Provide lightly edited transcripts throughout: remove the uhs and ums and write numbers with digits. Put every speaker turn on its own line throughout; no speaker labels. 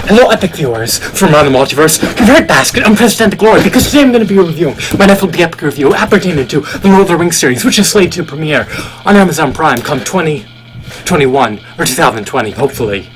Hello, epic viewers from around the multiverse. Prepare basket unprecedented glory, because today I'm going to be reviewing my Netflix epic review appertaining to the Lord of the Rings series, which is slated to premiere on Amazon Prime come 2021 or 2020, hopefully.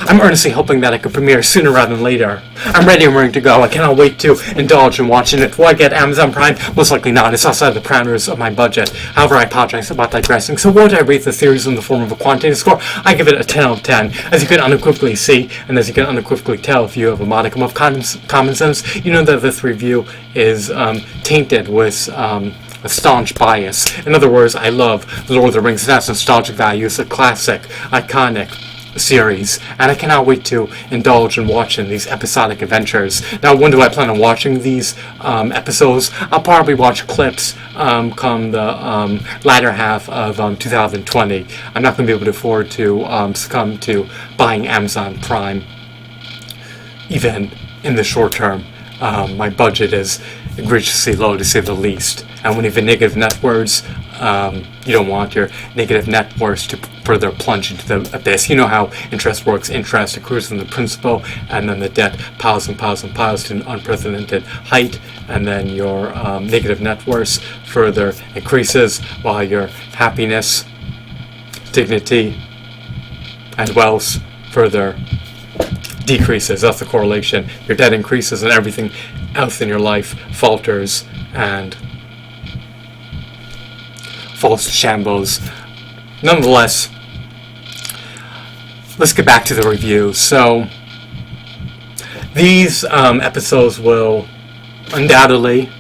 I'm earnestly hoping that it could premiere sooner rather than later. I'm ready and willing to go. I cannot wait to indulge in watching it. Will I get Amazon Prime? Most likely not. It's outside the parameters of my budget. However, I apologize about digressing. So what would I rate the series in the form of a quantitative score? I give it a 10 out of 10. As you can unequivocally see, and as you can unequivocally tell if you have a modicum of common sense, you know that this review is tainted with a staunch bias. In other words, I love The Lord of the Rings. It has nostalgic value. It's a classic, iconic series, and I cannot wait to indulge in watching these episodic adventures. Now, when do I plan on watching these episodes? I'll probably watch clips come the latter half of 2020. I'm not going to be able to afford to succumb to buying Amazon Prime, even in the short term. My budget is egregiously low, to say the least. And when you have negative net worths, you don't want your negative net worth to further plunge into the abyss. You know how interest works. Interest accrues from the principal, and then the debt piles and piles and piles to an unprecedented height, and then your negative net worth further increases while your happiness, dignity, and wealth further decreases. That's the correlation. Your debt increases and everything else in your life falters and falls to shambles. Nonetheless, let's get back to the review. So, these episodes will undoubtedly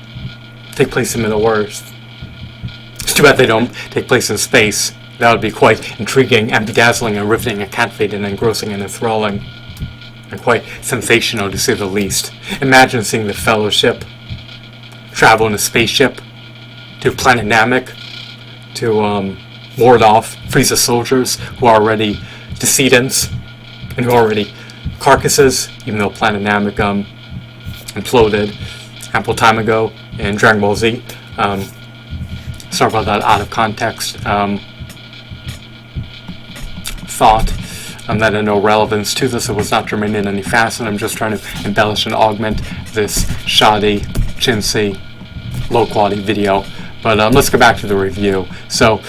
take place in Middle-earth. It's too bad they don't take place in space. That would be quite intriguing and bedazzling and riveting and captivating and engrossing and enthralling, and quite sensational, to say the least. Imagine seeing the Fellowship travel in a spaceship to planet Namek to ward off Frieza soldiers who are already decedents and who are already carcasses, even though planet Namek imploded ample time ago in Dragon Ball Z. Sorry about that out of context thought. That had no relevance to this. It was not germane in any facet. I'm just trying to embellish and augment this shoddy, chintzy, low-quality video. But let's go back to the review. So,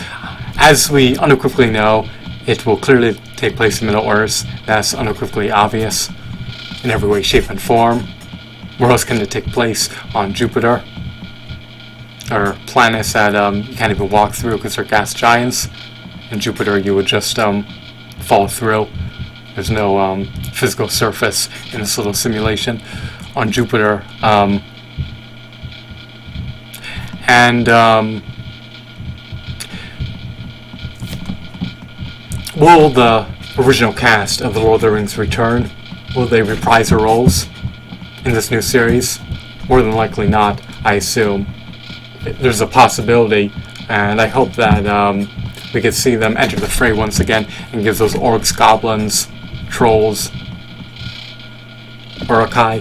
as we unequivocally know, it will clearly take place in Middle-earth. That's unequivocally obvious in every way, shape, and form. Where else can it take place? On Jupiter? Or planets that you can't even walk through because they're gas giants. In Jupiter, you would just fall through. There's no physical surface in this little simulation on Jupiter. Will the original cast of The Lord of the Rings return? Will they reprise their roles in this new series? More than likely not, I assume. There's a possibility, and I hope that we could see them enter the fray once again and give those orcs, goblins, trolls, Uruk-hai,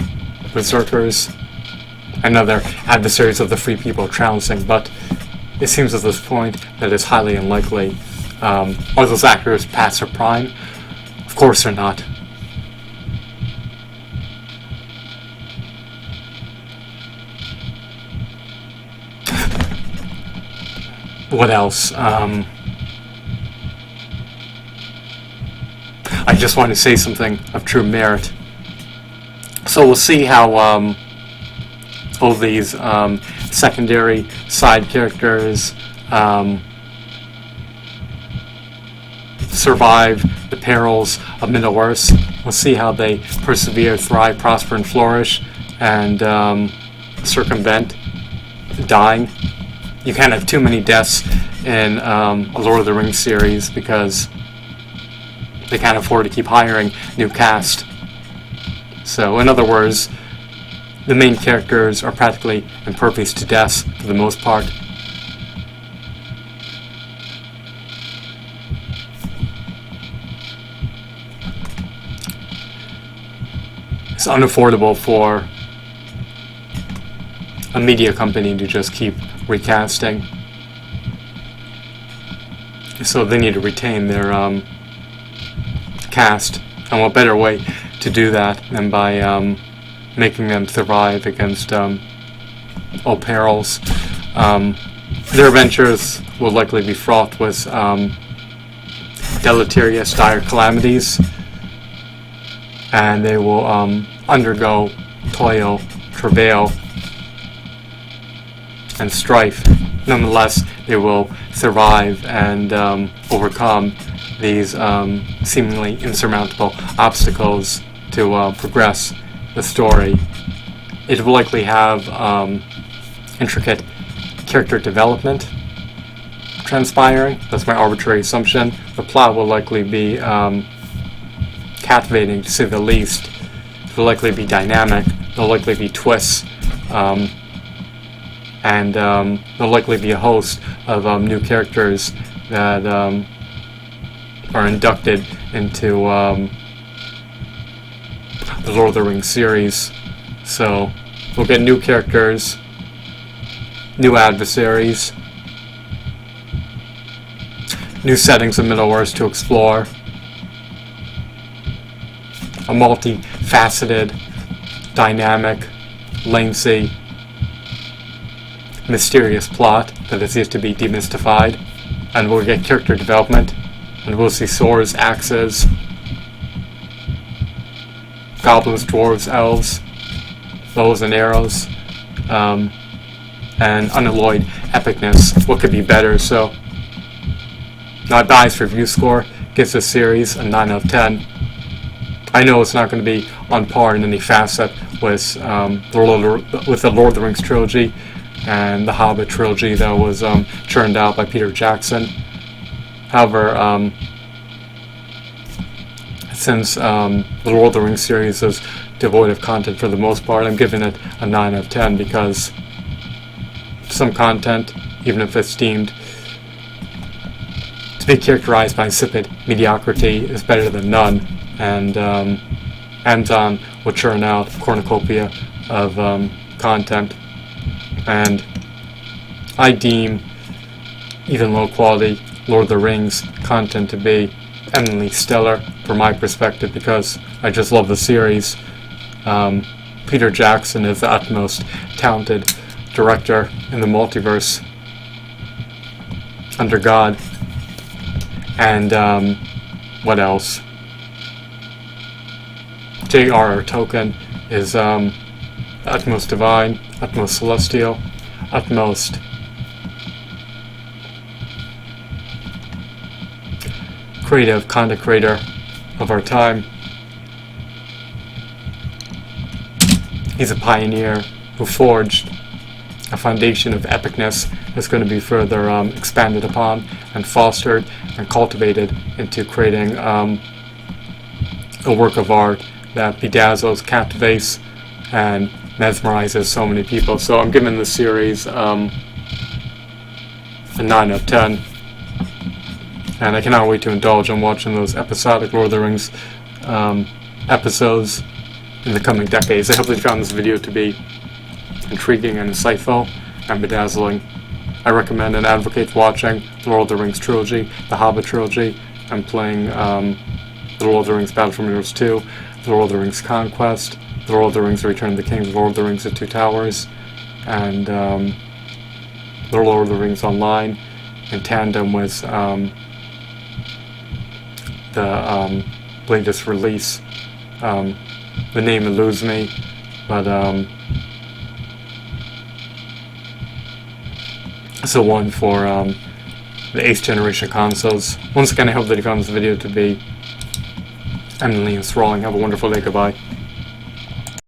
berserkers, and other adversaries of the free people trouncing, but it seems at this point that it's highly unlikely. Are those actors past their prime? Of course they're not. What else? I just want to say something of true merit. So we'll see how all these secondary side characters survive the perils of Middle-earth. We'll see how they persevere, thrive, prosper, and flourish, and circumvent dying. You can't have too many deaths in a Lord of the Rings series because they can't afford to keep hiring new cast. So, in other words, the main characters are practically impervious to death for the most part. It's unaffordable for a media company to just keep recasting. So they need to retain their cast, and what better way to do that, and by making them survive against all perils. Their adventures will likely be fraught with deleterious, dire calamities, and they will undergo toil, travail, and strife. Nonetheless, they will survive and overcome these seemingly insurmountable obstacles to progress the story. It will likely have intricate character development transpiring. That's my arbitrary assumption. The plot will likely be captivating, to say the least. It will likely be dynamic. There'll likely be twists, and there'll likely be a host of new characters that are inducted into the Lord of the Rings series. So we'll get new characters, new adversaries, new settings of Middle-earth to explore, a multifaceted, dynamic, lengthy, mysterious plot that is yet to be demystified, and we'll get character development, and we'll see swords, axes, goblins, dwarves, elves, bows and arrows, and unalloyed epicness. What could be better? So, my biased review score gives this series a 9 out of 10. I know it's not going to be on par in any facet with the Lord of the Rings trilogy and the Hobbit trilogy that was churned out by Peter Jackson. However, since the Lord of the Rings series is devoid of content for the most part, I'm giving it a 9 out of 10 because some content, even if it's deemed to be characterized by insipid mediocrity, is better than none, and Amazon will churn out a cornucopia of content, and I deem even low quality Lord of the Rings content to be eminently stellar from my perspective, because I just love the series. Peter Jackson is the utmost talented director in the multiverse under God. And what else? J.R.R. Tolkien is utmost divine, utmost celestial, utmost creative content creator of our time. He's a pioneer who forged a foundation of epicness that's going to be further expanded upon and fostered and cultivated into creating a work of art that bedazzles, captivates, and mesmerizes so many people. So I'm giving the series a 9 out of 10. And I cannot wait to indulge in watching those episodic Lord of the Rings episodes in the coming decades. I hope that you found this video to be intriguing and insightful and bedazzling. I recommend and advocate watching the Lord of the Rings trilogy, the Hobbit trilogy. I'm playing the Lord of the Rings Battle for Middle-earth 2, the Lord of the Rings Conquest, the Lord of the Rings Return of the King, the Lord of the Rings The Two Towers, and the Lord of the Rings Online, in tandem with the latest release. The name eludes me, but it's the one for the 8th generation consoles. Once again, I hope that you found this video to be eminently enthralling. Have a wonderful day. Goodbye.